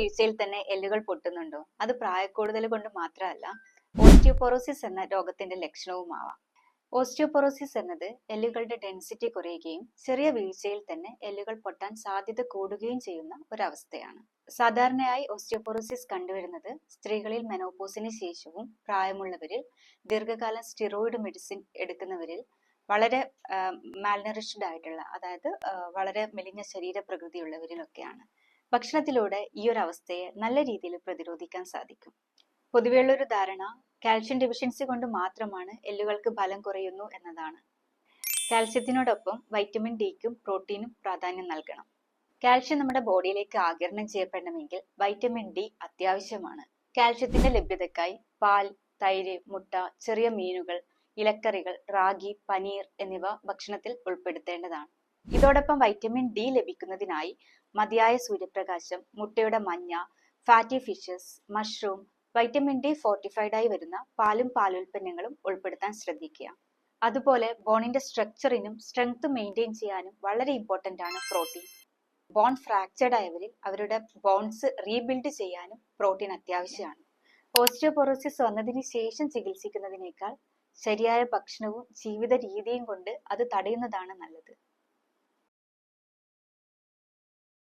വീഴ്ചയിൽ തന്നെ എല്ലുകൾ പൊട്ടുന്നുണ്ടോ? അത് പ്രായക്കൂടുതൽ കൊണ്ട് മാത്രമല്ല, ഓസ്റ്റിയോപൊറോസിസ് എന്ന രോഗത്തിന്റെ ലക്ഷണവുമാവാം. ഓസ്റ്റിയോപൊറോസിസ് എന്നത് എല്ലുകളുടെ ഡെൻസിറ്റി കുറയുകയും ചെറിയ വീഴ്ചയിൽ തന്നെ എല്ലുകൾ പൊട്ടാൻ സാധ്യത കൂടുകയും ചെയ്യുന്ന ഒരവസ്ഥയാണ്. സാധാരണയായി ഓസ്റ്റിയോപൊറോസിസ് കണ്ടുവരുന്നത് സ്ത്രീകളിൽ മെനോപോസിന് ശേഷവും പ്രായമുള്ളവരിൽ, ദീർഘകാലം സ്റ്റിറോയിഡ് മെഡിസിൻ എടുക്കുന്നവരിൽ, വളരെ മാൽനറിഷ്ഡ് ആയിട്ടുള്ള, അതായത് വളരെ മെലിഞ്ഞ ശരീരപ്രകൃതിയുള്ളവരിലൊക്കെയാണ്. ഭക്ഷണത്തിലൂടെ ഈ ഒരു അവസ്ഥയെ നല്ല രീതിയിൽ പ്രതിരോധിക്കാൻ സാധിക്കും. പൊതുവെയുള്ളൊരു ധാരണ കാൽഷ്യം ഡെഫിഷ്യൻസി കൊണ്ട് മാത്രമാണ് എല്ലുകൾക്ക് ബലം കുറയുന്നു എന്നതാണ്. കാൽസ്യത്തിനോടൊപ്പം വൈറ്റമിൻ ഡിക്കും പ്രോട്ടീനും പ്രാധാന്യം നൽകണം. കാൽഷ്യം നമ്മുടെ ബോഡിയിലേക്ക് ആഗിരണം ചെയ്യപ്പെടണമെങ്കിൽ വൈറ്റമിൻ ഡി അത്യാവശ്യമാണ്. കാൽഷ്യത്തിന്റെ ലഭ്യതയ്ക്കായി പാൽ, തൈര്, മുട്ട, ചെറിയ മീനുകൾ, ഇലക്കറികൾ, റാഗി, പനീർ എന്നിവ ഭക്ഷണത്തിൽ ഉൾപ്പെടുത്തേണ്ടതാണ്. ഇതോടൊപ്പം വൈറ്റമിൻ ഡി ലഭിക്കുന്നതിനായി മതിയായ സൂര്യപ്രകാശം, മുട്ടയുടെ മഞ്ഞ, fatty fishes, mushroom, vitamin D fortified ആയി വരുന്ന പാലും പാലുൽപ്പന്നങ്ങളും ഉൾപ്പെടുത്താൻ ശ്രദ്ധിക്കുക. അതുപോലെ ബോണിന്റെ സ്ട്രക്ചറിനും സ്ട്രെങ്ത് മെയിൻറ്റെയിൻ ചെയ്യാനും വളരെ ഇമ്പോർട്ടന്റ് ആണ് പ്രോട്ടീൻ. ബോൺ ഫ്രാക്ചർഡ് ആയവരിൽ അവരുടെ ബോൺസ് റീബിൽഡ് ചെയ്യാനും പ്രോട്ടീൻ അത്യാവശ്യമാണ്. ഓസ്റ്റിയോപൊറോസിസ് വന്നതിന് ശേഷം ചികിത്സിക്കുന്നതിനേക്കാൾ ശരിയായ ഭക്ഷണവും ജീവിത രീതിയും കൊണ്ട് അത് തടയുന്നതാണ് നല്ലത്.